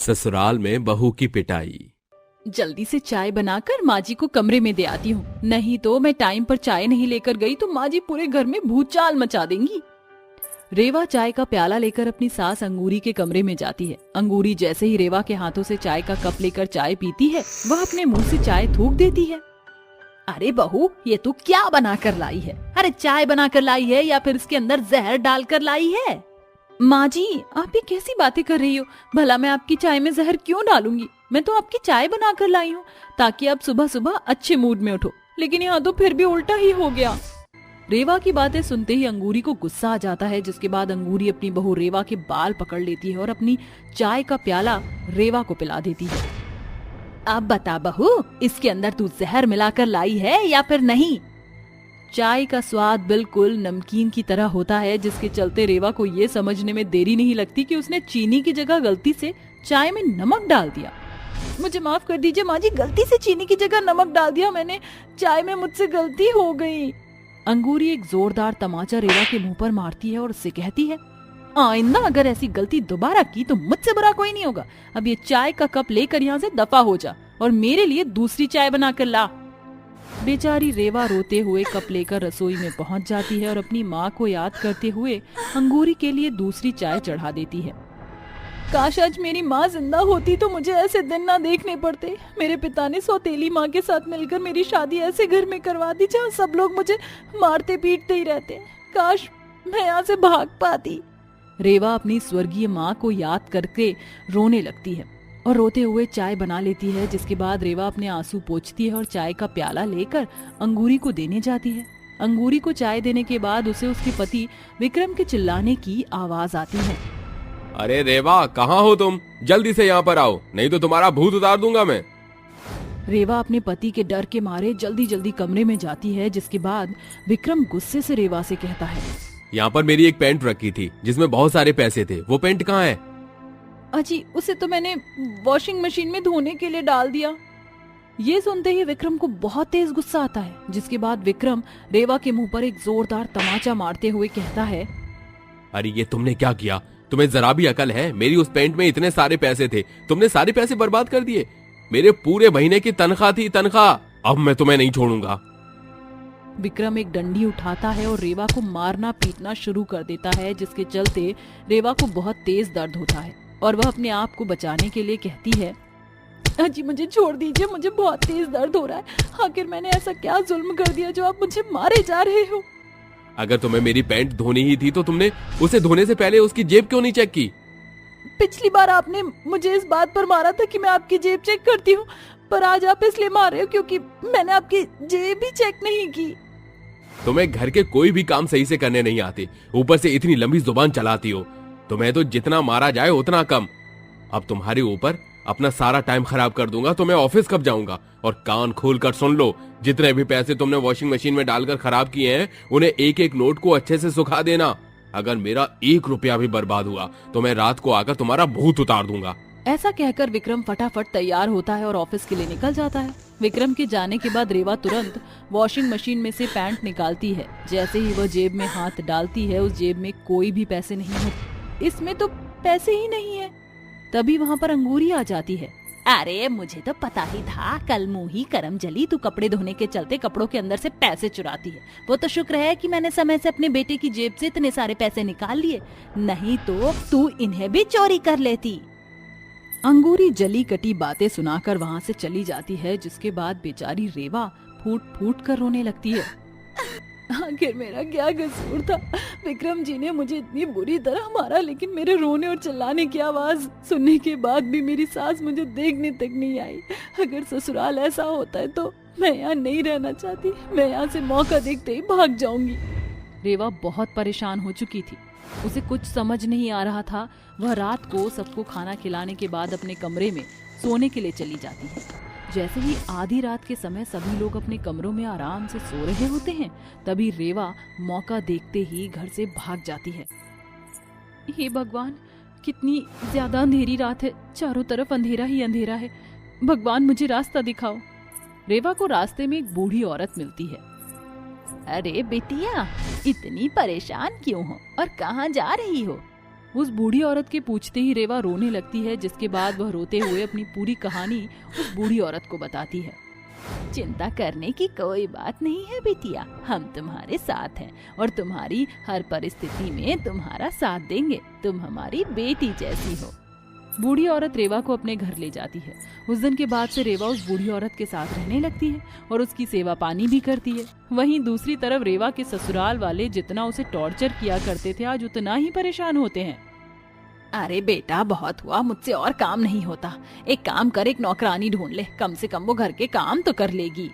ससुराल में बहू की पिटाई। जल्दी से चाय बनाकर माँ जी को कमरे में दे आती हूँ, नहीं तो मैं टाइम पर चाय नहीं लेकर गई तो माँ जी पूरे घर में भूचाल मचा देंगी। रेवा चाय का प्याला लेकर अपनी सास अंगूरी के कमरे में जाती है। अंगूरी जैसे ही रेवा के हाथों से चाय का कप लेकर चाय पीती है, वह अपने मुंह से चाय थूक देती है। अरे बहू, ये तू क्या बना कर लाई है? अरे चाय बना कर लाई है या फिर इसके अंदर जहर डाल कर लाई है? माँ जी, आप ये कैसी बातें कर रही हो? भला मैं आपकी चाय में जहर क्यों डालूंगी? मैं तो आपकी चाय बना कर लाई हूँ ताकि आप सुबह सुबह अच्छे मूड में उठो, लेकिन यहाँ तो फिर भी उल्टा ही हो गया। रेवा की बातें सुनते ही अंगूरी को गुस्सा आ जाता है, जिसके बाद अंगूरी अपनी बहू रेवा के बाल पकड़ लेती है और अपनी चाय का प्याला रेवा को पिला देती है। अब बता बहू, इसके अंदर तू जहर मिलाकर लाई है या फिर नहीं? चाय का स्वाद बिल्कुल नमकीन की तरह होता है, जिसके चलते रेवा को ये समझने में देरी नहीं लगती कि उसने चीनी की जगह गलती से चाय में नमक डाल दिया। मुझे माफ कर दीजिए माँ जी, गलती से चीनी की जगह नमक डाल दिया मैंने, चाय में मुझसे गलती हो गई। अंगूरी एक जोरदार तमाचा रेवा के मुंह पर मारती है और उससे कहती है, आइंदा अगर ऐसी गलती दोबारा की तो मुझसे बुरा कोई नहीं होगा। अब ये चाय का कप लेकर यहाँ से दफा हो जा और मेरे लिए दूसरी चाय बना कर ला। बेचारी रेवा रोते हुए कप लेकर रसोई में पहुंच जाती है और अपनी माँ को याद करते हुए अंगूरी के लिए दूसरी चाय चढ़ा देती है। काश आज मेरी माँ जिंदा होती तो मुझे ऐसे दिन ना देखने पड़ते। मेरे पिता ने सौतेली माँ के साथ मिलकर मेरी शादी ऐसे घर में करवा दी जहाँ सब लोग मुझे मारते पीटते ही रहते। काश मैं यहाँ से भाग पाती। रेवा अपनी स्वर्गीय माँ को याद करके रोने लगती है और रोते हुए चाय बना लेती है, जिसके बाद रेवा अपने आंसू पोंछती है और चाय का प्याला लेकर अंगूरी को देने जाती है। अंगूरी को चाय देने के बाद उसे उसके पति विक्रम के चिल्लाने की आवाज आती है। अरे रेवा, कहाँ हो तुम? जल्दी से यहाँ पर आओ, नहीं तो तुम्हारा भूत उतार दूंगा मैं। रेवा अपने पति के डर के मारे जल्दी जल्दी कमरे में जाती है, जिसके बाद विक्रम गुस्से से रेवा से कहता है, यहाँ पर मेरी एक पेंट रखी थी जिसमें बहुत सारे पैसे थे, वो पेंट कहाँ है? अजी, उसे तो मैंने वॉशिंग मशीन में धोने के लिए डाल दिया। ये सुनते ही विक्रम को बहुत तेज गुस्सा आता है, जिसके बाद विक्रम रेवा के मुंह पर एक जोरदार तमाचा मारते हुए कहता है, अरे ये तुमने क्या किया? तुम्हें जरा भी अकल है? मेरी उस पेंट में इतने सारे पैसे थे, तुमने सारे पैसे बर्बाद कर दिए। मेरे पूरे महीने की तनख्वाह थी, तनख्वाह। अब मैं तुम्हें नहीं छोड़ूंगा। विक्रम एक डंडी उठाता है और रेवा को मारना पीटना शुरू कर देता है, जिसके चलते रेवा को बहुत तेज दर्द होता है और वह अपने आप को बचाने के लिए कहती है, अजी मुझे छोड़ दीजिए, मुझे बहुत तेज दर्द हो रहा है। आखिर मैंने ऐसा क्या जुल्म कर दिया जो आप मुझे मारे जा रहे हो? अगर तुम्हें मेरी पैंट धोनी ही थी तो तुमने उसे धोने से पहले उसकी जेब क्यों नहीं चेक की? पिछली बार आपने मुझे इस बात पर मारा था कि मैं आपकी जेब चेक करती हूँ, पर आज आप इसलिए मार रहे हो क्योंकि मैंने आपकी जेब भी चेक नहीं की। तुम्हें घर के कोई भी काम सही से करने नहीं आते, ऊपर से इतनी लंबी जुबान चलाती हो। तुम्हें तो जितना मारा जाए उतना कम। अब तुम्हारे ऊपर अपना सारा टाइम खराब कर दूंगा तो मैं ऑफिस कब जाऊंगा? और कान खोल कर सुन लो, जितने भी पैसे तुमने वॉशिंग मशीन में डालकर खराब किए हैं, उन्हें एक एक नोट को अच्छे से सुखा देना। अगर मेरा 1 रुपया भी बर्बाद हुआ तो मैं रात को आकर तुम्हारा भूत उतार दूंगा। ऐसा कहकर विक्रम फटाफट तैयार होता है और ऑफिस के लिए निकल जाता है। विक्रम के जाने के बाद रेवा तुरंत वॉशिंग मशीन में से पैंट निकालती है। जैसे ही वह जेब में हाथ डालती है, उस जेब में कोई भी पैसे नहीं होते। इसमें तो पैसे ही नहीं है। तभी वहाँ पर अंगूरी आ जाती है। अरे मुझे तो पता ही था, कल मुंह ही करम जली, तू कपड़े धोने के चलते कपड़ों के अंदर से पैसे चुराती है। वो तो शुक्र है कि मैंने समय से अपने बेटे की जेब से इतने सारे पैसे निकाल लिए, नहीं तो तू इन्हें भी चोरी कर लेती। अंगूरी जली कटी बातें सुनाकर वहाँ से चली जाती है, जिसके बाद बेचारी रेवा फूट फूट कर रोने लगती है। आखिर मेरा क्या कसूर था? विक्रम जी ने मुझे इतनी बुरी तरह मारा, लेकिन मेरे रोने और चिल्लाने की आवाज सुनने के बाद भी मेरी सास मुझे देखने तक नहीं आई। अगर ससुराल ऐसा होता है तो मैं यहाँ नहीं रहना चाहती, मैं यहाँ से मौका देखते ही भाग जाऊंगी। रेवा बहुत परेशान हो चुकी थी, उसे कुछ समझ नहीं आ रहा था। वह रात को सबको खाना खिलाने के बाद अपने कमरे में सोने के लिए चली जाती है। जैसे ही आधी रात के समय सभी लोग अपने कमरों में आराम से सो रहे होते हैं, तभी रेवा मौका देखते ही घर से भाग जाती है। हे भगवान, कितनी ज्यादा अंधेरी रात है, चारों तरफ अंधेरा ही अंधेरा है। भगवान मुझे रास्ता दिखाओ। रेवा को रास्ते में एक बूढ़ी औरत मिलती है। अरे बिटिया, इतनी परेशान क्यों हो और कहाँ जा रही हो? उस बूढ़ी औरत के पूछते ही रेवा रोने लगती है, जिसके बाद वह रोते हुए अपनी पूरी कहानी उस बूढ़ी औरत को बताती है। चिंता करने की कोई बात नहीं है बिटिया, हम तुम्हारे साथ हैं और तुम्हारी हर परिस्थिति में तुम्हारा साथ देंगे। तुम हमारी बेटी जैसी हो। बूढ़ी औरत रेवा को अपने घर ले जाती है। उस दिन के बाद से रेवा उस बूढ़ी औरत के साथ रहने लगती है और उसकी सेवा पानी भी करती है। वहीं दूसरी तरफ रेवा के ससुराल वाले जितना उसे टॉर्चर किया करते थे, आज उतना ही परेशान होते हैं। अरे बेटा, बहुत हुआ, मुझसे और काम नहीं होता। एक काम कर, एक नौकरानी ढूंढ ले, कम से कम वो घर के काम तो कर लेगी।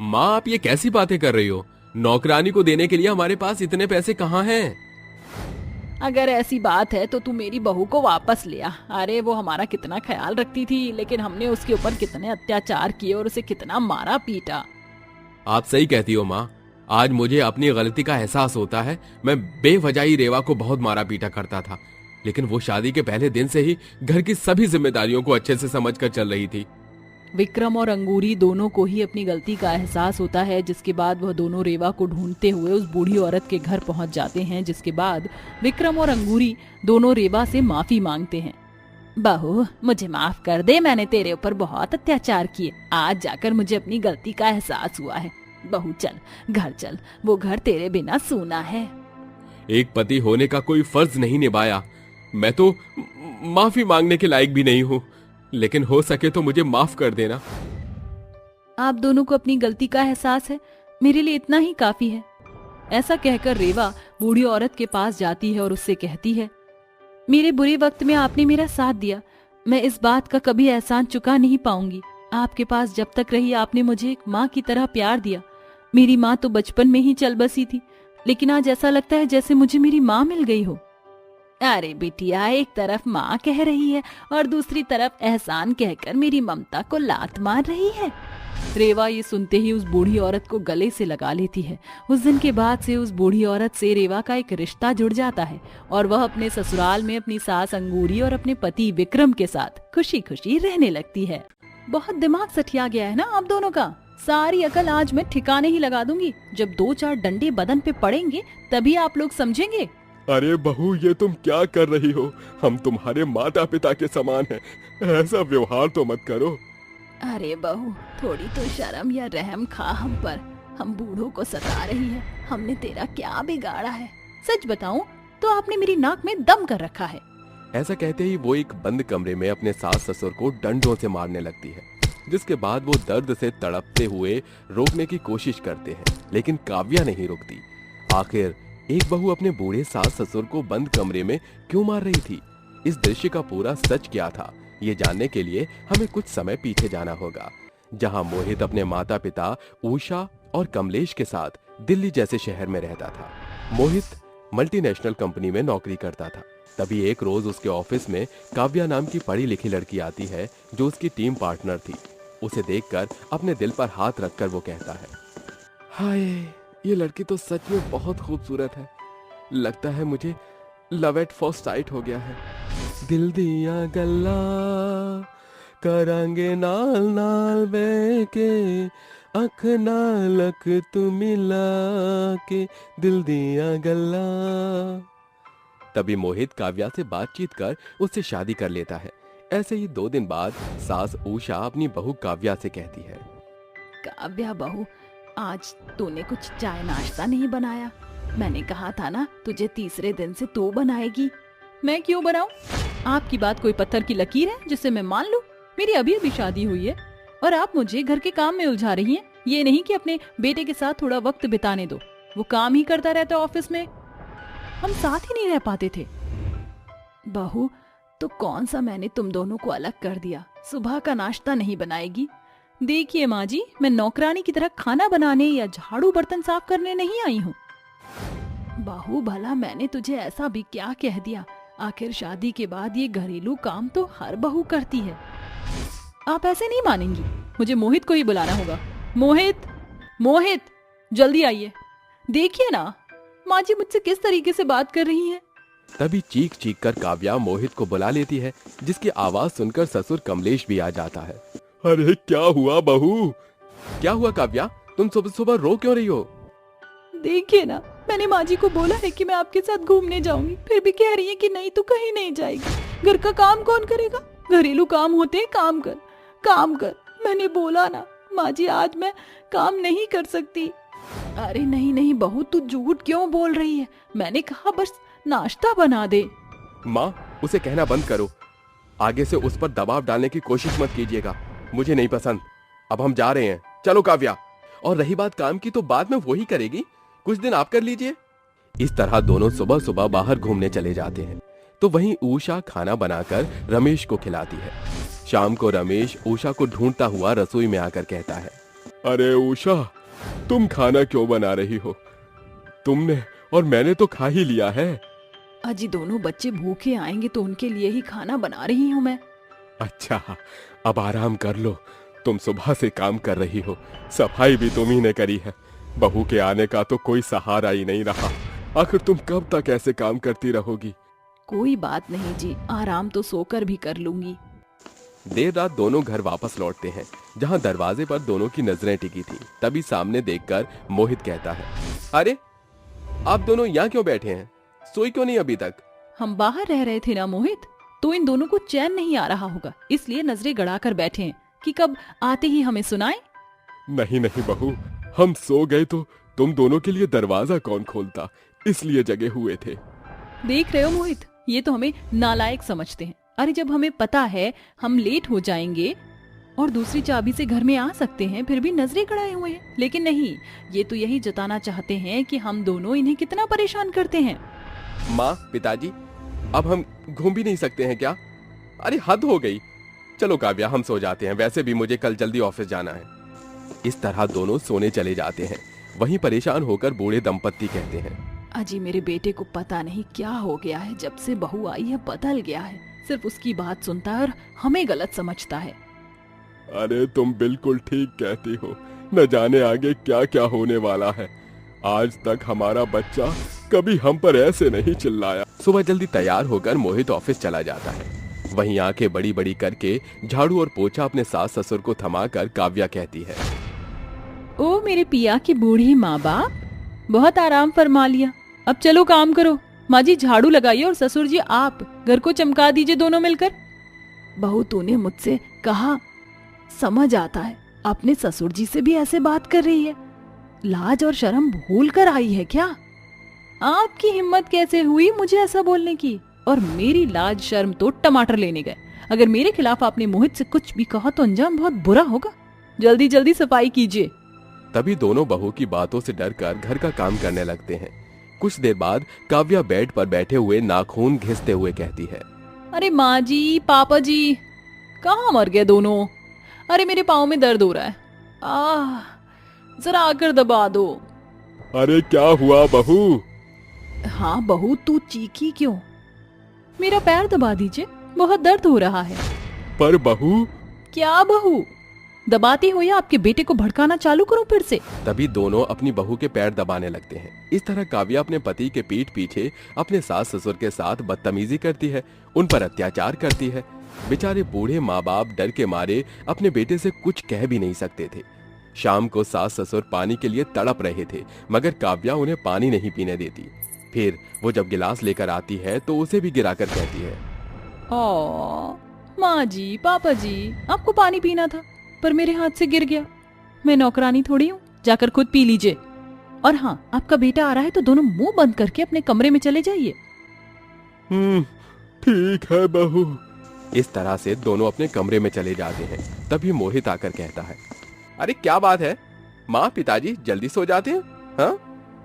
माँ, आप ये कैसी बातें कर रही हो? नौकरानी को देने के लिए हमारे पास इतने पैसे कहाँ हैं? अगर ऐसी बात है तो तू मेरी बहू को वापस ले आ। अरे वो हमारा कितना ख्याल रखती थी, लेकिन हमने उसके ऊपर कितने अत्याचार किए और उसे कितना मारा पीटा। आप सही कहती हो माँ, आज मुझे अपनी गलती का एहसास होता है। मैं बेवजह ही रेवा को बहुत मारा पीटा करता था, लेकिन वो शादी के पहले दिन से ही घर की सभी जिम्मेदारियों को अच्छे से समझकर चल रही थी। विक्रम और अंगूरी दोनों को ही अपनी गलती का एहसास होता है, जिसके बाद वह दोनों रेवा को ढूंढते हुए उस बूढ़ी औरत के घर पहुंच जाते हैं। जिसके बाद विक्रम और अंगूरी दोनों रेवा से माफी मांगते हैं। बहू, मुझे माफ कर दे, मैंने तेरे ऊपर बहुत अत्याचार किए। आज जाकर मुझे अपनी गलती का एहसास हुआ है। बहू चल, घर चल, वो घर तेरे बिना सूना है। एक पति होने का कोई फर्ज नहीं निभाया। मैं तो माफी मांगने के लायक भी नहीं हूँ, लेकिन हो सके तो मुझे माफ कर देना। आप दोनों को अपनी गलती का एहसास है, मेरे लिए इतना ही काफी है। ऐसा कहकर रेवा बूढ़ी औरत के पास जाती है और उससे कहती है, मेरे बुरे वक्त में आपने मेरा साथ दिया, मैं इस बात का कभी एहसान चुका नहीं पाऊंगी। आपके पास जब तक रही आपने मुझे एक माँ की तरह प्यार दिया। मेरी माँ तो बचपन में ही चल बसी थी, लेकिन आज ऐसा लगता है जैसे मुझे मेरी माँ मिल गई हो। अरे बिटिया, एक तरफ माँ कह रही है और दूसरी तरफ एहसान कहकर मेरी ममता को लात मार रही है। रेवा ये सुनते ही उस बूढ़ी औरत को गले से लगा लेती है। उस दिन के बाद से उस बूढ़ी औरत से रेवा का एक रिश्ता जुड़ जाता है और वह अपने ससुराल में अपनी सास अंगूरी और अपने पति विक्रम के साथ खुशी खुशी रहने लगती है। बहुत दिमाग सठिया गया है ना आप दोनों का। सारी अकल आज मैं ठिकाने ही लगा दूंगी। जब 2-4 डंडे बदन पे पड़ेंगे तभी आप लोग समझेंगे। अरे बहू, ये तुम क्या कर रही हो? हम तुम्हारे माता पिता के समान हैं, ऐसा व्यवहार तो मत करो। अरे बहू, थोड़ी तो शर्म या रहम खा हम पर। हम बूढ़ों को सता रही है, हमने तेरा क्या बिगाड़ा है? सच बताऊं तो आपने मेरी नाक में दम कर रखा है। ऐसा कहते ही वो एक बंद कमरे में अपने सास ससुर को डंडों से मारने लगती है, जिसके बाद वो दर्द से तड़पते हुए रोकने की कोशिश करते हैं, लेकिन काव्या नहीं रुकती। आखिर एक बहू अपने बूढ़े सास ससुर को बंद कमरे में क्यों मार रही थी? इस दृश्य का पूरा सच क्या था, ये जानने के लिए हमें कुछ समय पीछे जाना होगा, जहां मोहित अपने माता पिता उषा और कमलेश के साथ दिल्ली जैसे शहर में रहता था। मोहित मल्टीनेशनल कंपनी में नौकरी करता था। तभी एक रोज उसके ऑफिस में काव्या नाम की पढ़ी लिखी लड़की आती है, जो उसकी टीम पार्टनर थी। उसे देखकर अपने दिल पर हाथ रखकर वो कहता है, हाय, ये लड़की तो सच में बहुत खूबसूरत है। लगता है मुझे लव एट फर्स्ट साइट हो गया है। दिल दिया गल्ला करांगे नाल नाल बेके, अख नालक तू मिला के, दिल दिया गल्ला। तभी मोहित काव्या से बातचीत कर उससे शादी कर लेता है। ऐसे ही 2 दिन बाद सास उषा अपनी बहू काव्या से कहती है, काव्या बहू, आज तूने कुछ चाय नाश्ता नहीं बनाया। मैंने कहा था ना तुझे तीसरे दिन से तू बनाएगी। मैं क्यों बनाऊं? आपकी बात कोई पत्थर की लकीर है जिसे मैं मान लूं? मेरी अभी अभी शादी हुई है और आप मुझे घर के काम में उलझा रही हैं। ये नहीं कि अपने बेटे के साथ थोड़ा वक्त बिताने दो। वो काम ही करता रहता ऑफिस में, हम साथ ही नहीं रह पाते थे। बहू, तो कौन सा मैंने तुम दोनों को अलग कर दिया? सुबह का नाश्ता नहीं बनाएगी? देखिए माँ जी, मैं नौकरानी की तरह खाना बनाने या झाड़ू बर्तन साफ करने नहीं आई हूँ। बहू, भला मैंने तुझे ऐसा भी क्या कह दिया? आखिर शादी के बाद ये घरेलू काम तो हर बहू करती है। आप ऐसे नहीं मानेंगी, मुझे मोहित को ही बुलाना होगा। मोहित, मोहित, जल्दी आइए। देखिए ना माँ जी मुझसे किस तरीके से बात कर रही हैं। तभी चीख चीख कर काव्या मोहित को बुला लेती है, जिसकी आवाज सुनकर ससुर कमलेश भी आ जाता है। अरे क्या हुआ बहू? क्या हुआ काव्या? तुम सुबह सुबह रो क्यों रही हो? देखिए ना, मैंने माँ जी को बोला है कि मैं आपके साथ घूमने जाऊंगी, फिर भी कह रही है कि नहीं तू कहीं नहीं जाएगी। घर का काम कौन करेगा? घरेलू काम होते हैं, काम कर काम कर। मैंने बोला ना माँ जी आज मैं काम नहीं कर सकती। अरे नहीं नहीं बहू, तू झूठ क्यों बोल रही है? मैंने कहा बस नाश्ता बना दे। माँ, उसे कहना बंद करो। आगे से उस पर दबाव डालने की कोशिश मत कीजिएगा, मुझे नहीं पसंद। अब हम जा रहे हैं, चलो काव्या। और रही बात काम की तो बाद में वही करेगी, कुछ दिन आप कर लीजिए। इस तरह दोनों सुबह सुबह बाहर घूमने चले जाते हैं। तो वहीं उषा खाना बनाकर रमेश को खिलाती है। शाम को रमेश उषा को ढूंढता हुआ रसोई में आकर कहता है, अरे उषा, तुम खाना क्यों बना रही हो? तुमने और मैंने तो खा ही लिया है। अजी दोनों बच्चे भूखे आएंगे तो उनके लिए ही खाना बना रही हूँ मैं। अच्छा, अब आराम कर लो। तुम सुबह से काम कर रही हो, सफाई भी तुम ही ने करी है। बहू के आने का तो कोई सहारा ही नहीं रहा। आखिर तुम कब तक ऐसे काम करती रहोगी? कोई बात नहीं जी, आराम तो सोकर भी कर लूंगी। देर रात दोनों घर वापस लौटते हैं, जहां दरवाजे पर दोनों की नजरें टिकी थी। तभी सामने देखकर मोहित कहता है, अरे आप दोनों यहाँ क्यों बैठे हैं? सोई क्यों नहीं अभी तक? हम बाहर रह रहे थे ना मोहित, तो इन दोनों को चैन नहीं आ रहा होगा, इसलिए नजरें गड़ाकर बैठे हैं कि कब आते ही हमें सुनाए। नहीं नहीं बहू, हम सो गए तो तुम दोनों के लिए दरवाजा कौन खोलता, इसलिए जगे हुए थे। देख रहे हो मोहित, ये तो हमें नालायक समझते हैं। अरे जब हमें पता है हम लेट हो जाएंगे और दूसरी चाबी से घर में आ सकते हैं, फिर भी नजरें गड़ाए हुए हैं। लेकिन नहीं, ये तो यही जताना चाहते हैं कि हम दोनों इन्हें कितना परेशान करते हैं। माँ, पिताजी, अब हम घूम भी नहीं सकते हैं क्या? अरे हद हो गई। चलो काव्या, हम सो जाते हैं, वैसे भी मुझे कल जल्दी ऑफिस जाना है। इस तरह दोनों सोने चले जाते हैं। वहीं परेशान होकर बूढ़े दंपत्ति कहते हैं, अजी मेरे बेटे को पता नहीं क्या हो गया है, जब से बहू आई है बदल गया है। सिर्फ उसकी बात सुनता है और हमें गलत समझता है। अरे तुम बिल्कुल ठीक कहती हो, न जाने आगे क्या क्या होने वाला है। आज तक हमारा बच्चा कभी हम पर ऐसे नहीं चिल्लाया। सुबह जल्दी तैयार होकर मोहित ऑफिस चला जाता है। वहीं आंखें बड़ी बड़ी करके झाड़ू और पोछा अपने सास ससुर को थमाकर काव्या कहती है, ओ मेरे पिया की बूढ़ी माँ बाप, बहुत आराम फरमा लिया, अब चलो काम करो। माँ जी झाड़ू लगाइए और ससुर जी आप घर को चमका दीजिए दोनों मिलकर। बहू तूने मुझसे कहा, समझ आता है अपने ससुर जी से भी ऐसे बात कर रही है। लाज और शर्म भूल कर आई है क्या? आपकी हिम्मत कैसे हुई मुझे ऐसा बोलने की? और मेरी लाज शर्म तो टमाटर लेने गए। अगर मेरे खिलाफ आपने मोहित से कुछ भी कहा तो अंजाम बहुत बुरा होगा। जल्दी जल्दी सफाई कीजिए। तभी दोनों बहू की बातों से डरकर घर का काम करने लगते हैं। कुछ देर बाद काव्या बेड पर बैठे हुए नाखून घिसते हुए कहती है, अरे माँ जी, पापा जी, कहाँ मर गए दोनों? अरे मेरे पाँव में दर्द हो रहा है, जरा आकर दबा दो। अरे क्या हुआ बहू? हाँ बहू, तू चीखी क्यों? मेरा पैर दबा दीजिए, बहुत दर्द हो रहा है। पर बहू। क्या बहू? दबाती हो या आपके बेटे को भड़काना चालू करूं फिर से? तभी दोनों अपनी बहू के पैर दबाने लगते हैं। इस तरह काव्या अपने पति के पीठ पीछे अपने सास ससुर के साथ बदतमीजी करती है, उन पर अत्याचार करती है। बेचारे बूढ़े माँ बाप डर के मारे अपने बेटे से कुछ कह भी नहीं सकते थे। शाम को सास ससुर पानी के लिए तड़प रहे थे, मगर काव्या उन्हें पानी नहीं पीने देती। फिर वो जब गिलास लेकर आती है तो उसे भी गिराकर कहती है, माँ जी, पापा जी, आपको पानी पीना था पर मेरे हाथ से गिर गया। मैं नौकरानी थोड़ी हूँ, जाकर खुद पी लीजिए। और हाँ, आपका बेटा आ रहा है तो दोनों मुंह बंद करके अपने कमरे में चले जाइए। ठीक है बहू। इस तरह से दोनों अपने कमरे में चले जाते हैं। तभी मोहित आकर कहता है, अरे क्या बात है माँ, पिताजी जल्दी सो जाते हैं? हाँ,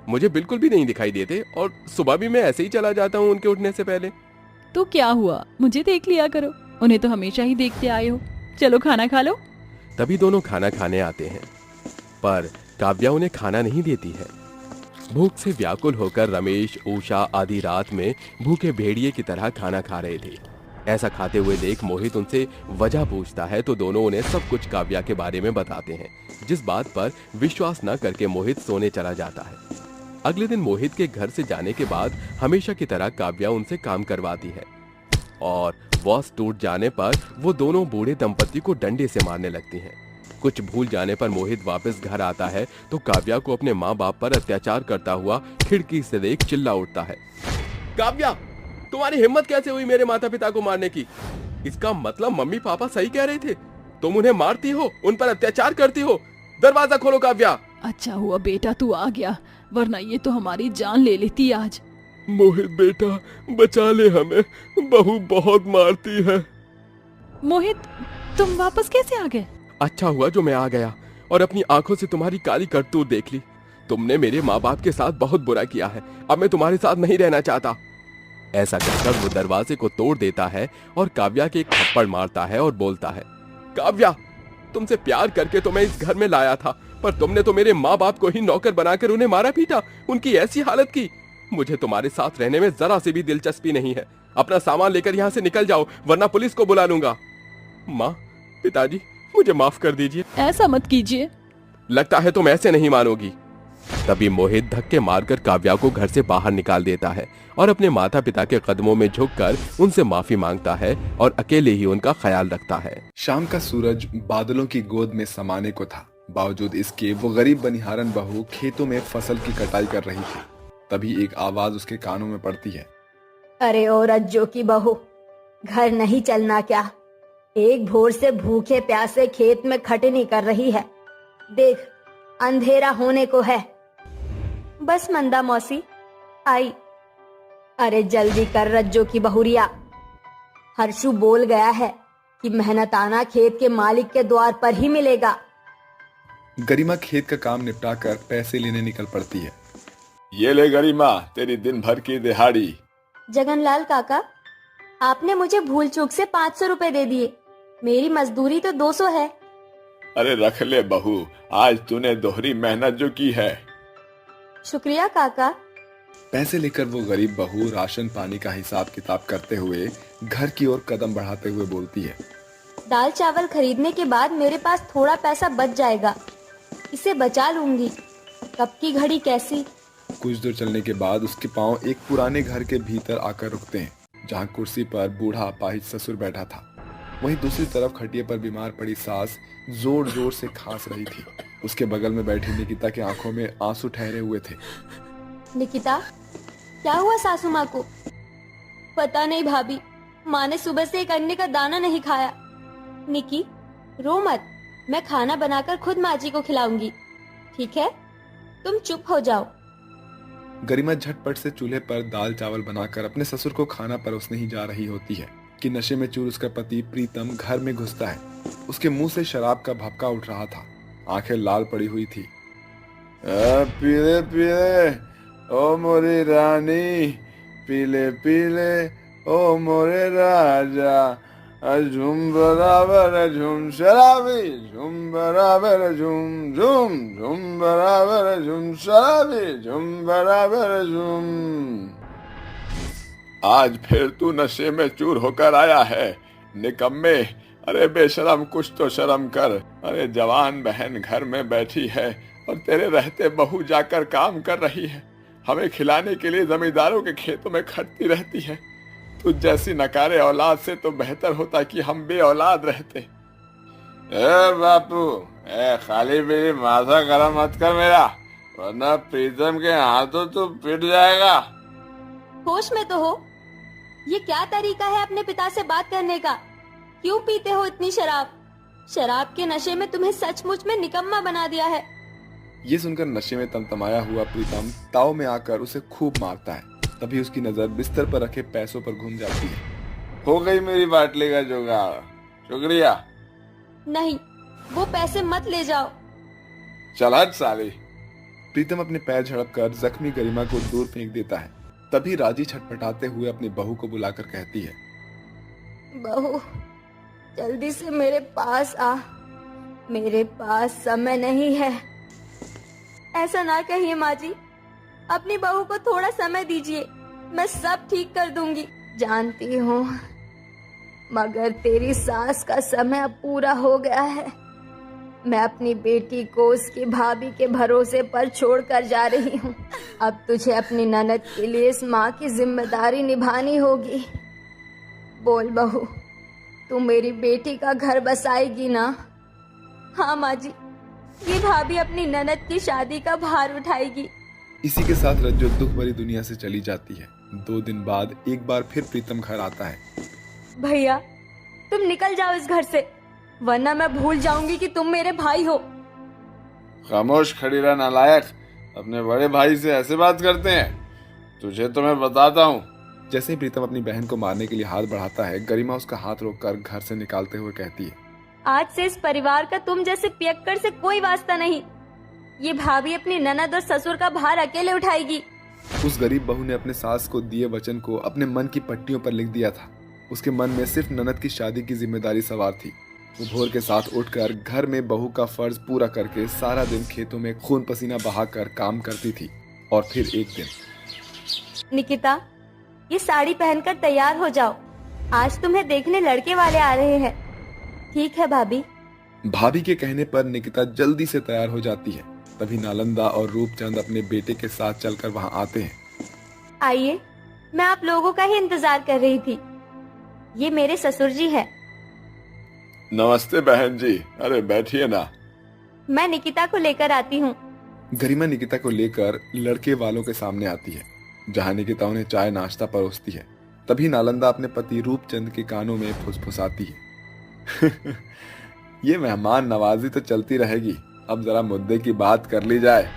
मुझे बिल्कुल भी नहीं दिखाई देते और सुबह भी मैं ऐसे ही चला जाता हूँ उनके उठने से पहले। तो क्या हुआ, मुझे देख लिया करो, उन्हें तो हमेशा ही देखते आए हो। चलो खाना खा लो। तभी दोनों खाना खाने आते हैं, पर काव्या उन्हें खाना नहीं देती है। भूख से व्याकुल होकर रमेश, उषा आधी रात में भूखे भेड़िए की तरह खाना खा रहे थे। ऐसा खाते हुए देख मोहित उनसे वजह पूछता है तो दोनों उन्हें सब कुछ काव्या के बारे में बताते हैं, जिस बात पर विश्वास न करके मोहित सोने चला जाता है। अगले दिन मोहित के घर से जाने के बाद हमेशा की तरह काव्या उनसे काम करवाती है और वॉश टूट जाने पर वो दोनों बूढ़े दंपत्ति को डंडे से मारने लगती हैं। कुछ भूल जाने पर मोहित वापस घर आता है तो काव्या को अपने माँ बाप पर अत्याचार करता हुआ खिड़की से देख चिल्ला उठता है। काव्या, तुम्हारी हिम्मत कैसे हुई मेरे माता पिता को मारने की? इसका मतलब मम्मी पापा सही कह रहे थे, तुम उन्हें मारती हो, उन पर अत्याचार करती हो। दरवाजा खोलो काव्या। अच्छा हुआ बेटा तू आ गया, वरना ये तो हमारी जान ले लेती आज। मोहित बेटा, बचा ले हमें, बहू बहुत मारती है। मोहित, तुम वापस कैसे आ गए? अच्छा हुआ जो मैं आ गया और अपनी आंखों से तुम्हारी काली करतूत देख ली। तुमने मेरे माँ बाप के साथ बहुत बुरा किया है, अब मैं तुम्हारे साथ नहीं रहना चाहता। ऐसा कहकर वो दरवाजे को तोड़ देता है और काव्या के एक थप्पड़ मारता है और बोलता है, काव्या, तुमसे प्यार करके तो मैं इस घर में लाया था, पर तुमने तो मेरे माँ बाप को ही नौकर बनाकर उन्हें मारा पीटा, उनकी ऐसी हालत की। मुझे तुम्हारे साथ रहने में जरा सी भी दिलचस्पी नहीं है। अपना सामान लेकर यहाँ से निकल जाओ, वरना पुलिस को बुला लूंगा। माँ, पिताजी, मुझे माफ कर दीजिए। ऐसा मत कीजिए। लगता है तुम ऐसे नहीं मानोगी। तभी मोहित धक्के मारकर काव्या को घर से बाहर निकाल देता है और अपने माता पिता के कदमों में झुककर उनसे माफी मांगता है और अकेले ही उनका ख्याल रखता है। शाम का सूरज बादलों की गोद में समाने को था। बावजूद इसके वो गरीब बनिहारन बहू खेतों में फसल की कटाई कर रही थी। तभी एक आवाज उसके कानों में पड़ती है। अरे ओ रज्जो की बहू, घर नहीं चलना क्या? एक भोर से भूखे प्यासे खेत में खटनी कर रही है। देख, अंधेरा होने को है। बस मंदा मौसी आई। अरे जल्दी कर रज्जो की बहुरिया। हर्षु बोल गया है कि मेहनताना खेत के मालिक के द्वार पर ही मिलेगा। गरिमा खेत का काम निपटा कर पैसे लेने निकल पड़ती है। ये ले गरिमा, तेरी दिन भर की दिहाड़ी। जगनलाल काका, आपने मुझे भूल चूक से 500 रुपए दे दिए। मेरी मजदूरी तो 200 है। अरे रख ले बहू, आज तूने दोहरी मेहनत जो की है। शुक्रिया काका। पैसे लेकर वो गरीब बहू राशन पानी का हिसाब किताब करते हुए घर की ओर कदम बढ़ाते हुए बोलती है। दाल चावल खरीदने के बाद मेरे पास थोड़ा पैसा बच जाएगा, इसे बचा लूंगी। कब की घड़ी कैसी। कुछ दूर चलने के बाद उसके पांव एक पुराने घर के भीतर आकर रुकते हैं, जहाँ कुर्सी पर बूढ़ा अपाहिज ससुर बैठा था। वहीं दूसरी तरफ खटिया पर बीमार पड़ी सास जोर जोर से खांस रही थी। उसके बगल में बैठी निकिता के आंखों में आंसू ठहरे हुए थे। निकिता, क्या हुआ सासू माँ को? पता नहीं भाभी, माँ ने सुबह से एक अन्य का दाना नहीं खाया। निकी, रो मत, मैं खाना बनाकर खुद माँ जी को खिलाऊंगी, ठीक है? तुम चुप हो जाओ। गरिमा झटपट से चूल्हे पर दाल चावल बनाकर अपने ससुर को खाना परोसने ही जा रही होती है कि नशे में चूर उसका पति प्रीतम घर में घुसता है। उसके मुंह से शराब का भभका उठ रहा था, आंखें लाल पड़ी हुई थी। पीले पीले ओ मोरी रानी, पीले पीले ओ मोरे राजा, झूम बराबर झूम शराबी, झूम बराबर झूम झूम, झूम बराबर झूम शराबी, झूम बराबर झूम। आज फिर तू नशे में चूर होकर आया है, निकम्मे। अरे बेशरम, कुछ तो शर्म कर। अरे जवान बहन घर में बैठी है और तेरे रहते बहू जाकर काम कर रही है। हमें खिलाने के लिए जमींदारों के खेतों में खटती रहती है। तुझ जैसी नकारे औलाद से तो बेहतर होता कि हम बे औलाद रहते। ए बापू, खाली मेरी माथा गरम मत कर मेरा, वरना प्रीतम के हाथों तो पिट जाएगा। होश में तो हो। ये क्या तरीका है अपने पिता से बात करने का? क्यों पीते हो इतनी शराब? शराब के नशे में तुम्हें सचमुच में निकम्मा बना दिया है। ये सुनकर नशे में तमतमाया हुआ प्रीतम ताव में आकर उसे खूब मारता है। तभी उसकी नजर बिस्तर पर रखे पैसों पर घूम जाती है। हो गई मेरी बाटली का जुगाड़, शुक्रिया। नहीं, वो पैसे मत ले जाओ। चल हट साली। प्रीतम अपने पैर झड़पकर जख्मी गरिमा को दूर फेंक देता है। तभी राजी छटपटाते हुए अपनी बहू को बुलाकर कहती है, बहू, जल्दी से मेरे पास आ, मेरे पास समय नहीं है। ऐसा ना कहिए माँ जी, अपनी बहू को थोड़ा समय दीजिए, मैं सब ठीक कर दूंगी। जानती हूँ, मगर तेरी सास का समय अब पूरा हो गया है। मैं अपनी बेटी को उसकी भाभी के भरोसे पर छोड़कर जा रही हूँ। अब तुझे अपनी ननद के लिए इस माँ की जिम्मेदारी निभानी होगी। बोल बहू, तू मेरी बेटी का घर बसाएगी ना? हाँ माँ जी, ये भाभी अपनी ननद की शादी का भार उठाएगी। इसी के साथ रज्जो दुख भरी दुनिया से चली जाती है। 2 दिन बाद एक बार फिर प्रीतम घर आता है। भैया, तुम निकल जाओ इस घर से, वरना मैं भूल जाऊंगी कि तुम मेरे भाई हो। खामोश खड़ी रह नालायक, अपने बड़े भाई से ऐसे बात करते हैं? तुझे तो मैं बताता हूँ। जैसे ही प्रीतम अपनी बहन को मारने के लिए हाथ बढ़ाता है, गरिमा उसका हाथ रोककर घर से निकालते हुए कहती है, आज से इस परिवार का तुम जैसे पियक्कड़ से कोई वास्ता नहीं। ये भाभी अपनी ननद और ससुर का भार अकेले उठाएगी। उस गरीब बहू ने अपने सास को दिए वचन को अपने मन की पट्टियों पर लिख दिया था। उसके मन में सिर्फ ननद की शादी की जिम्मेदारी सवार थी। वो भोर के साथ उठकर घर में बहू का फर्ज पूरा करके सारा दिन खेतों में खून पसीना बहाकर काम करती थी। और फिर एक दिन, निकिता, ये साड़ी पहनकर तैयार हो जाओ, आज तुम्हें देखने लड़के वाले आ रहे हैं। ठीक है भाभी। भाभी के कहने पर निकिता जल्दी से तैयार हो जाती है। तभी नालंदा और रूपचंद अपने बेटे के साथ चलकर वहां आते हैं। आइए, मैं आप लोगों का ही इंतजार कर रही थी। ये मेरे ससुर जी है। नमस्ते बहन जी, अरे बैठिए ना। मैं निकिता को लेकर आती हूँ। गरिमा निकिता को लेकर लड़के वालों के सामने आती है, जहां निकिता उन्हें चाय नाश्ता परोसती है। तभी नालंदा अपने पति रूपचंद के कानों में फुसफुसाती है। ये मेहमान नवाजी तो चलती रहेगी, अब जरा मुद्दे की बात कर ली जाए।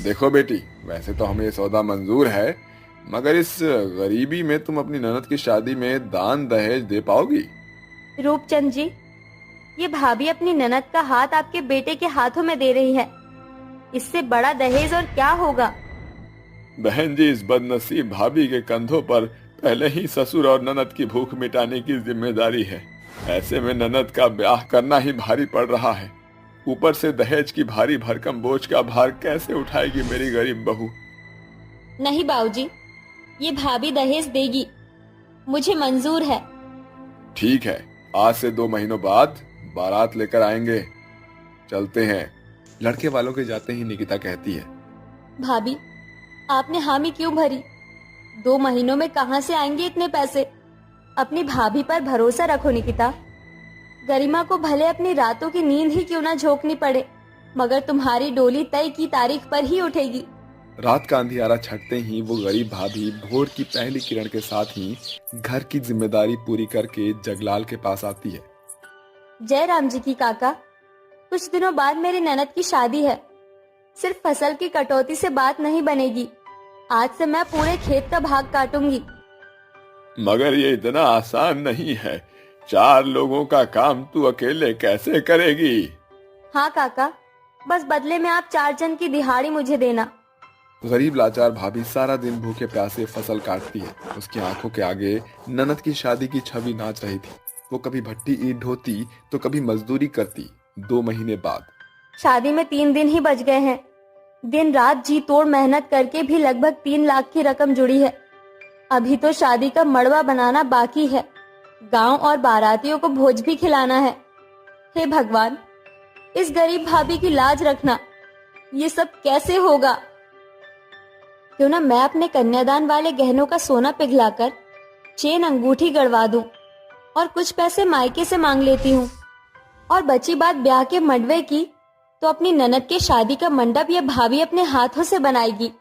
देखो बेटी, वैसे तो हमें ये सौदा मंजूर है, मगर इस गरीबी में तुम अपनी ननद की शादी में दान दहेज दे पाओगी? रूपचंद जी, ये भाभी अपनी ननद का हाथ आपके बेटे के हाथों में दे रही है। इससे बड़ा दहेज और क्या होगा? बहन जी, इस बदनसीब भाभी के कंधों पर पहले ही ससुर और ननद की भूख मिटाने की जिम्मेदारी है। ऐसे में ननद का ब्याह करना ही भारी पड़ रहा है। ऊपर से दहेज की भारी भरकम बोझ का भार कैसे उठाएगी मेरी गरीब बहू? नहीं बाबूजी, ये भाभी दहेज देगी, मुझे मंजूर है। ठीक है, आज से 2 महीनों बाद बारात लेकर आएंगे, चलते हैं। लड़के वालों के जाते ही निकिता कहती है, भाभी, आपने हामी क्यों भरी? 2 महीनों में कहां से आएंगे इतने पैसे? अपनी भाभी पर भरोसा रखो निकिता। गरिमा को भले अपनी रातों की नींद ही क्यों ना झोंकनी पड़े, मगर तुम्हारी डोली तय की तारीख पर ही उठेगी। रात का अंधियारा छटते ही वो गरीब भाभी भोर की पहली किरण के साथ ही घर की जिम्मेदारी पूरी करके जगलाल के पास आती है। जय राम जी की काका, कुछ दिनों बाद मेरी ननद की शादी है। सिर्फ फसल की कटौती से बात नहीं बनेगी। आज से मैं पूरे खेत का भाग काटूंगी। मगर ये इतना आसान नहीं है। 4 लोगों का काम तू अकेले कैसे करेगी? हाँ काका, बस बदले में आप 4 जन की दिहाड़ी मुझे देना। गरीब लाचार भाभी सारा दिन भूखे प्यासे फसल काटती है। उसकी आंखों के आगे ननद की शादी की छवि नाच रही थी। वो कभी भट्टी ईंट ढोती तो कभी मजदूरी करती। 2 महीने बाद शादी में 3 दिन ही बच गए हैं। दिन रात जी तोड़ मेहनत करके भी लगभग 3 लाख की रकम जुड़ी है। अभी तो शादी का मड़वा बनाना बाकी है। गांव और बारातियों को भोज भी खिलाना है। हे भगवान, इस गरीब भाभी की लाज रखना। ये सब कैसे होगा? क्यों ना मैं अपने कन्यादान वाले गहनों का सोना पिघलाकर चेन अंगूठी गड़वा दूं और कुछ पैसे मायके से मांग लेती हूँ। और बची बात ब्याह के मंडवे की, तो अपनी ननद के शादी का मंडप ये भाभी अपने हाथों से बनाएगी।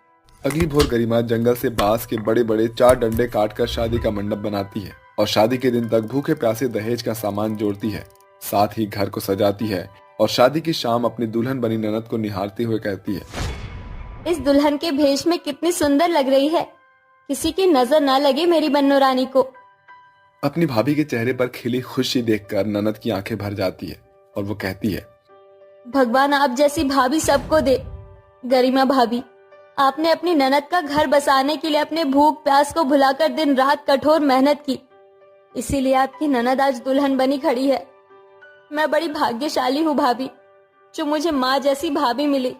अगली भोर गरिमा जंगल से बांस के बड़े बड़े 4 डंडे काटकर शादी का मंडप बनाती है और शादी के दिन तक भूखे प्यासे दहेज का सामान जोड़ती है। साथ ही घर को सजाती है और शादी की शाम अपनी दुल्हन बनी ननद को निहारते हुए कहती है, इस दुल्हन के भेष में कितनी सुंदर लग रही है। किसी की नजर ना लगे मेरी बन्नो रानी को। अपनी भाभी के चेहरे पर खिली खुशी देखकर ननद की आंखें भर जाती है और वो कहती है, भगवान आप जैसी भाभी सबको दे। गरिमा भाभी, आपने अपनी ननद का घर बसाने के लिए अपने भूख प्यास को भुलाकर दिन रात कठोर मेहनत की। इसीलिए आपकी ननद आज दुल्हन बनी खड़ी है। मैं बड़ी भाग्यशाली हूँ भाभी, जो मुझे माँ जैसी भाभी मिली।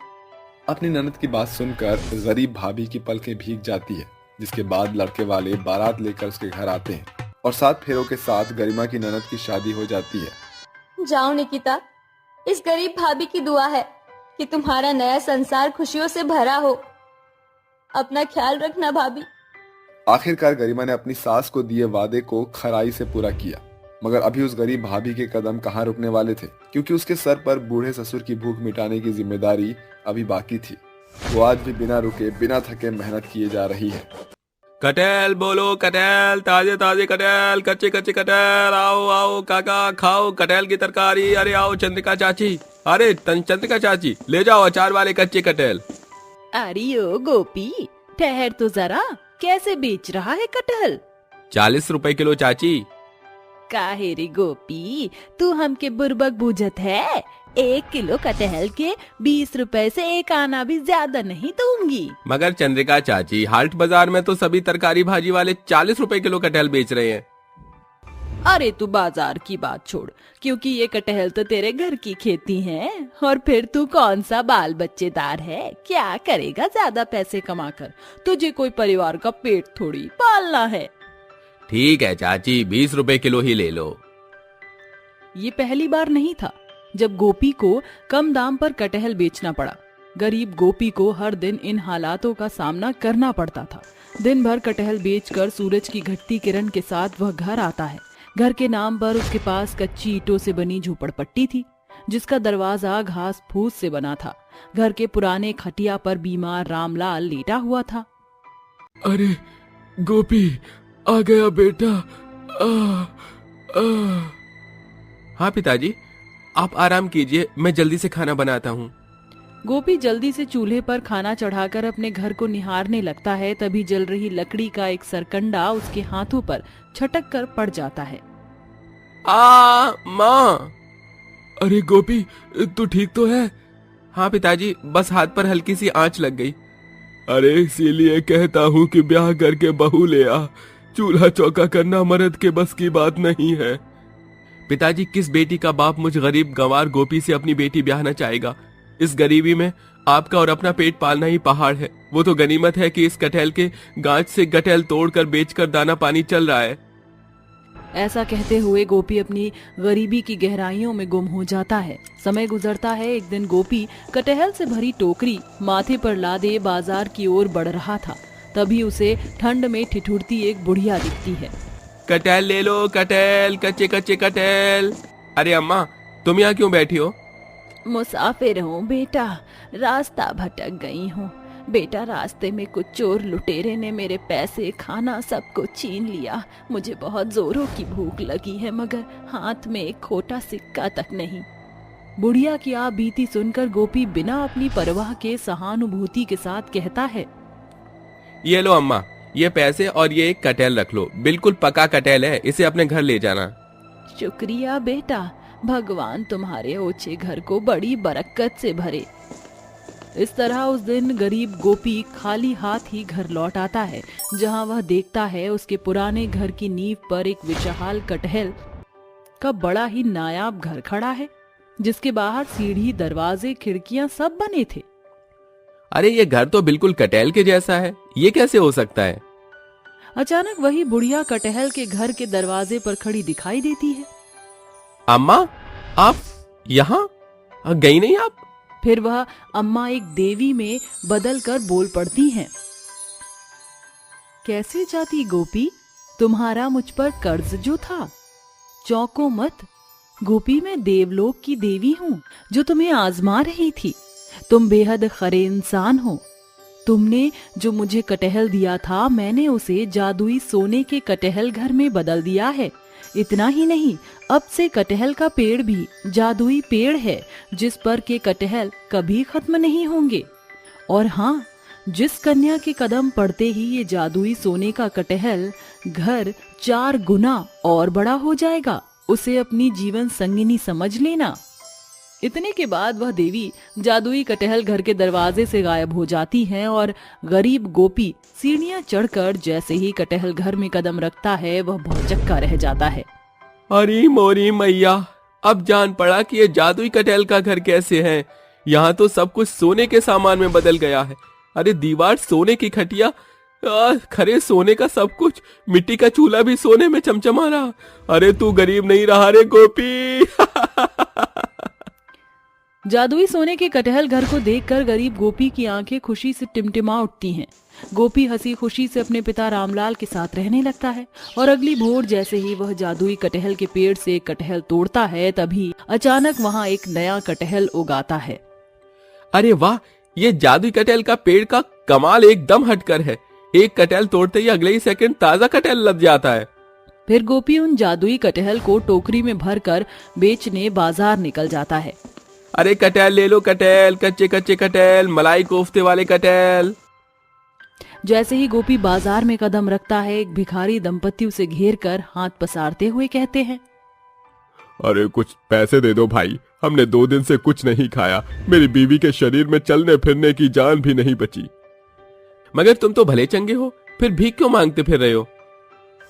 अपनी ननद की बात सुनकर गरीब भाभी की पलकें भीग जाती है। जिसके बाद लड़के वाले बारात लेकर उसके घर आते हैं और 7 फेरों के साथ गरिमा की ननद की शादी हो जाती है। जाओ निकिता, इस गरीब भाभी की दुआ है कि तुम्हारा नया संसार खुशियों से भरा हो। अपना ख्याल रखना भाभी। आखिरकार गरिमा ने अपनी सास को दिए वादे को खराई से पूरा किया। मगर अभी उस गरीब भाभी के कदम कहाँ रुकने वाले थे, क्योंकि उसके सर पर बूढ़े ससुर की भूख मिटाने की जिम्मेदारी अभी बाकी थी। वो आज भी बिना रुके बिना थके मेहनत किए जा रही है। कटहल बोलो कटहल, ताजे ताजे कटहल, कच्चे कच्चे कटहल, आओ आओ काका खाओ कटहल की तरकारी। अरे आओ चंद्रिका चाची, अरे चंद्रिका चाची ले जाओ अचार वाले कच्चे कटहल। अरे ओ गोपी, ठहर तो जरा, कैसे बेच रहा है कटहल? 40 रुपए किलो चाची। काहे रे गोपी, तू हमके बुर्बक बूझत है? 1 किलो कटहल के 20 रुपए से 1 आना भी ज्यादा नहीं दूंगी। मगर चंद्रिका चाची, हाट बाजार में तो सभी तरकारी भाजी वाले 40 रुपए किलो कटहल बेच रहे हैं। अरे तू बाजार की बात छोड़, क्योंकि ये कटहल तो तेरे घर की खेती है। और फिर तू कौन सा बाल बच्चेदार है, क्या करेगा ज्यादा पैसे कमाकर? तुझे कोई परिवार का पेट थोड़ी पालना है। ठीक है चाची, 20 रुपए किलो ही ले लो। ये पहली बार नहीं था जब गोपी को कम दाम पर कटहल बेचना पड़ा। गरीब गोपी को हर दिन इन हालातों का सामना करना पड़ता था। दिन भर कटहल बेचकर सूरज की घटती किरण के साथ वह घर आता है। घर के नाम पर उसके पास कच्ची ईंटों से बनी झोपड़पट्टी थी, जिसका दरवाजा घास फूस से बना था। घर के पुराने खटिया पर बीमार रामलाल लेटा हुआ था। अरे गोपी, आ गया बेटा। हाँ पिताजी, आप आराम कीजिए, मैं जल्दी से खाना बनाता हूँ। गोपी जल्दी से चूल्हे पर खाना चढ़ाकर अपने घर को निहारने लगता है। तभी जल रही लकड़ी का एक सरकंडा उसके हाथों पर छटक कर पड़ जाता है। माँ। अरे गोपी, तू ठीक तो है? हाँ पिताजी, बस हाथ पर हल्की सी आंच लग गई। अरे इसीलिए कहता हूँ कि ब्याह करके बहू ले आ। चूल्हा चौका करना मर्द के बस की बात नहीं है। पिताजी, किस बेटी का बाप मुझ गरीब गंवार गोपी से अपनी बेटी ब्याहना चाहेगा? इस गरीबी में आपका और अपना पेट पालना ही पहाड़ है। वो तो गनीमत है कि इस कटहल के गांच से कटहल तोड़कर बेचकर दाना पानी चल रहा है। ऐसा कहते हुए गोपी अपनी गरीबी की गहराइयों में गुम हो जाता है। समय गुजरता है। एक दिन गोपी कटहल से भरी टोकरी माथे पर लादे बाजार की ओर बढ़ रहा था। तभी उसे ठंड में ठिठुरती एक बुढ़िया दिखती है। कटहल ले लो, कटहल, कच्चे कच्चे कटहल। अरे अम्मा, तुम यहाँ क्यों बैठी हो? मुसाफिर हूँ बेटा, रास्ता भटक गई हूँ। बेटा, रास्ते में कुछ चोर लुटेरे ने मेरे पैसे खाना सब कुछ छीन लिया। मुझे बहुत जोरों की भूख लगी है, मगर हाथ में एक खोटा सिक्का तक नहीं। बुढ़िया की आप बीती सुनकर गोपी बिना अपनी परवाह के सहानुभूति के साथ कहता है, ये लो अम्मा, ये पैसे और ये एक कटहल रख लो। बिल्कुल पका कटहल है, इसे अपने घर ले जाना। शुक्रिया बेटा, भगवान तुम्हारे ओछे घर को बड़ी बरकत से भरे। इस तरह उस दिन गरीब गोपी खाली हाथ ही घर लौट आता है। जहां वह देखता है उसके पुराने घर की नींव पर एक विशाल कटहल का बड़ा ही नायाब घर खड़ा है, जिसके बाहर सीढ़ी, दरवाजे, खिड़कियां सब बने थे। अरे ये घर तो बिल्कुल कटहल के जैसा है, ये कैसे हो सकता है? अचानक वही बुढ़िया कटहल के घर के दरवाजे पर खड़ी दिखाई देती है। अम्मा, आप यहाँ गई नहीं आप? फिर वह अम्मा एक देवी में बदल कर बोल पड़ती हैं। कैसे जाती गोपी, तुम्हारा मुझ पर कर्ज जो था, चौंको मत। गोपी, मैं देवलोक की देवी हूँ जो तुम्हें आजमा रही थी। तुम बेहद खरे इंसान हो। तुमने जो मुझे कटहल दिया था, मैंने उसे जादुई सोने के कटहल घर में बदल दिया है। इतना ही नहीं, अब से कटहल का पेड़ भी जादुई पेड़ है, जिस पर के कटहल कभी खत्म नहीं होंगे। और हाँ, जिस कन्या के कदम पड़ते ही ये जादुई सोने का कटहल घर 4 गुना और बड़ा हो जाएगा, उसे अपनी जीवन संगिनी समझ लेना। इतने के बाद वह देवी जादुई कटहल घर के दरवाजे से गायब हो जाती हैं और गरीब गोपी सीढ़ियां चढ़कर जैसे ही कटहल घर में कदम रखता है, वह भौचक्का रह जाता है। अरे मोरी मैया, अब जान पड़ा कि ये जादुई कटहल का घर कैसे है। यहाँ तो सब कुछ सोने के सामान में बदल गया है। अरे दीवार सोने की खटिया, खरे सोने का सब कुछ, मिट्टी का चूल्हा भी सोने में चमचमा रहा। अरे तू गरीब नहीं रहा रे गोपी। जादुई सोने के कटहल घर को देखकर गरीब गोपी की आंखें खुशी से टिमटिमा उठती हैं। गोपी हंसी खुशी से अपने पिता रामलाल के साथ रहने लगता है और अगली भोर जैसे ही वह जादुई कटहल के पेड़ से एक कटहल तोड़ता है, तभी अचानक वहाँ एक नया कटहल उगाता है। अरे वाह, ये जादुई कटहल का पेड़ का कमाल एकदम हटकर है। एक कटहल तोड़ते ही अगले ही सेकंड ताजा कटहल लग जाता है। फिर गोपी उन जादुई कटहल को टोकरी में भरकर बेचने बाजार निकल जाता है। अरे कटहल ले लो, कटहल, कच्चे कच्चे कटहल, मलाई कोफ्ते वाले कटहल। जैसे ही गोपी बाजार में कदम रखता है, एक भिखारी दंपति उसे घेर कर हाथ पसारते हुए कहते हैं, अरे कुछ पैसे दे दो भाई, हमने 2 दिन से कुछ नहीं खाया। मेरी बीवी के शरीर में चलने फिरने की जान भी नहीं बची। मगर तुम तो भले चंगे हो, फिर भीख क्यों मांगते फिर रहे हो?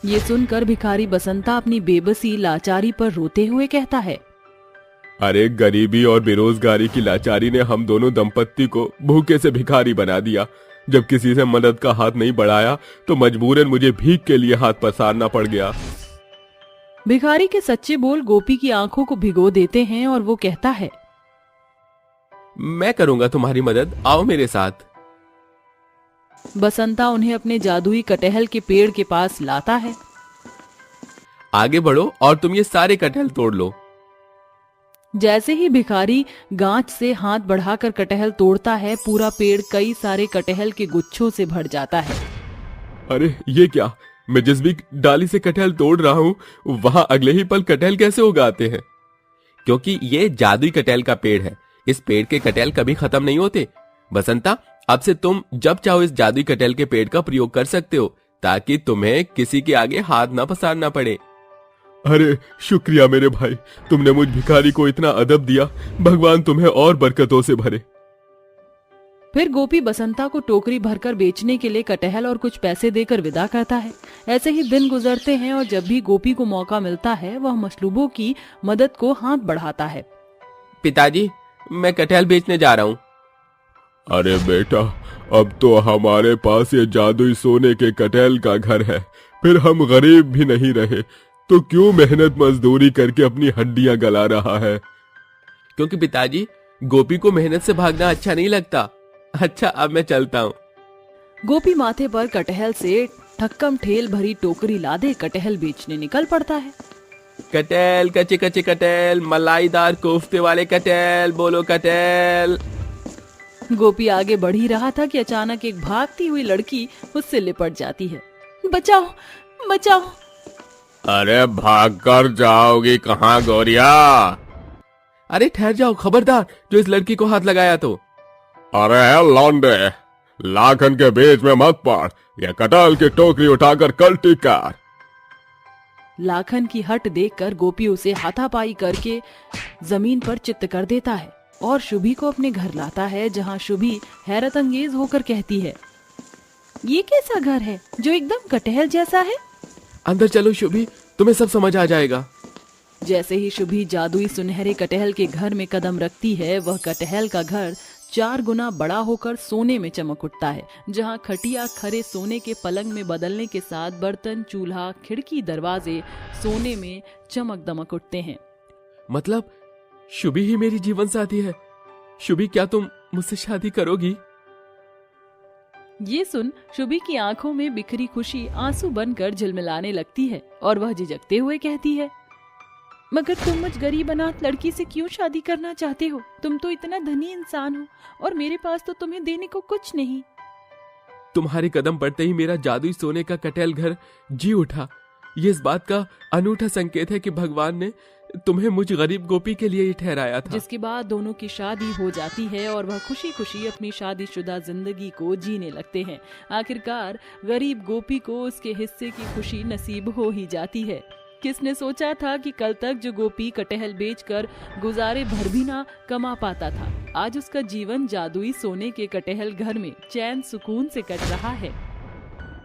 ये सुनकर भिखारी बसंता अपनी बेबसी लाचारी पर रोते हुए कहता है, अरे गरीबी और बेरोजगारी की लाचारी ने हम दोनों दंपत्ति को भूखे से भिखारी बना दिया। जब किसी से मदद का हाथ नहीं बढ़ाया तो मजबूरन मुझे भीख के लिए हाथ पसारना पड़ गया। भिखारी के सच्चे बोल गोपी की आंखों को भिगो देते हैं और वो कहता है, मैं करूंगा तुम्हारी मदद, आओ मेरे साथ। बसंता उन्हें अपने जादुई कटहल के पेड़ के पास लाता है। आगे बढ़ो और तुम ये सारे कटहल तोड़ लो। जैसे ही भिखारी गांच से हाथ बढ़ाकर कटहल तोड़ता है, पूरा पेड़ कई सारे कटहल के गुच्छों से भर जाता है। अरे ये क्या, मैं जिस भी डाली से कटहल तोड़ रहा हूँ वहां अगले ही पल कटहल कैसे उगाते हैं? क्योंकि ये जादुई कटहल का पेड़ है। इस पेड़ के कटहल कभी खत्म नहीं होते। बसंता, अब से तुम जब चाहो इस जादुई कटहल के पेड़ का प्रयोग कर सकते हो, ताकि तुम्हें किसी के आगे हाथ ना पसारना पड़े। अरे शुक्रिया मेरे भाई, तुमने मुझ भिखारी को इतना अदब दिया। भगवान तुम्हें और बरकतों से भरे। फिर गोपी बसंता को टोकरी भरकर बेचने के लिए कटहल और कुछ पैसे देकर विदा करता है। ऐसे ही दिन गुजरते हैं और जब भी गोपी को मौका मिलता है, वह मसलूबों की मदद को हाथ बढ़ाता है। पिताजी, मैं कटहल बेचने जा रहा हूँ। अरे बेटा, अब तो हमारे पास ये जादुई सोने के कटहल का घर है, फिर हम गरीब भी नहीं रहे, तो क्यों मेहनत मजदूरी करके अपनी हड्डियां गला रहा है? क्योंकि पिताजी, गोपी को मेहनत से भागना अच्छा नहीं लगता। अच्छा, अब मैं चलता हूँ। गोपी माथे पर कटहल से ठक्कम ठेल भरी टोकरी लादे कटहल बेचने निकल पड़ता है। कटहल, कच्चे कच्चे कटहल, मलाईदार कोफ्ते वाले कटहल, बोलो कटहल। गोपी आगे बढ़ ही रहा था कि अचानक एक भागती हुई लड़की उससे लिपट जाती है। बचाओ, बचाओ। अरे भागकर जाओगी कहाँ गोरिया? अरे ठहर जाओ, खबरदार जो इस लड़की को हाथ लगाया तो। अरे लौंडे, लाखन के बीच में मत पड़, ये कटहल की टोकरी उठाकर कल्टी कर। लाखन की हट देखकर गोपी उसे हाथापाई करके जमीन पर चित्त कर देता है और शुभी को अपने घर लाता है, जहाँ शुभी हैरत अंगेज होकर कहती है, ये कैसा घर है जो एकदम कटहल जैसा है? अंदर चलो शुभी, तुम्हें सब समझ आ जाएगा। जैसे ही शुभी जादुई सुनहरे कटहल के घर में कदम रखती है, वह कटहल का घर 4 गुना बड़ा होकर सोने में चमक उठता है, जहाँ खटिया खरे सोने के पलंग में बदलने के साथ बर्तन, चूल्हा, खिड़की, दरवाजे सोने में चमक दमक उठते हैं। मतलब शुभी ही मेरी जीवन साथी है। शुभी, क्या तुम मुझसे शादी करोगी? ये सुन शुभी की आंखों में बिखरी खुशी आंसू बनकर झिलमिलाने लगती है और वह झिझकते हुए कहती है, मगर तुम मुझ गरीब अनाथ लड़की से क्यों शादी करना चाहते हो? तुम तो इतना धनी इंसान हो और मेरे पास तो तुम्हें देने को कुछ नहीं। तुम्हारे कदम पड़ते ही मेरा जादुई सोने का कटहल घर जी उठा। ये इस बात का अनूठा संकेत है कि भगवान ने तुम्हें मुझ गरीब गोपी के लिए ही ठहराया था। जिसके बाद दोनों की शादी हो जाती है और वह खुशी खुशी अपनी शादीशुदा जिंदगी को जीने लगते हैं। आखिरकार गरीब गोपी को उसके हिस्से की खुशी नसीब हो ही जाती है। किसने सोचा था कि कल तक जो गोपी कटहल बेचकर गुजारे भर भी ना कमा पाता था, आज उसका जीवन जादुई सोने के कटहल घर में चैन सुकून से कट रहा है।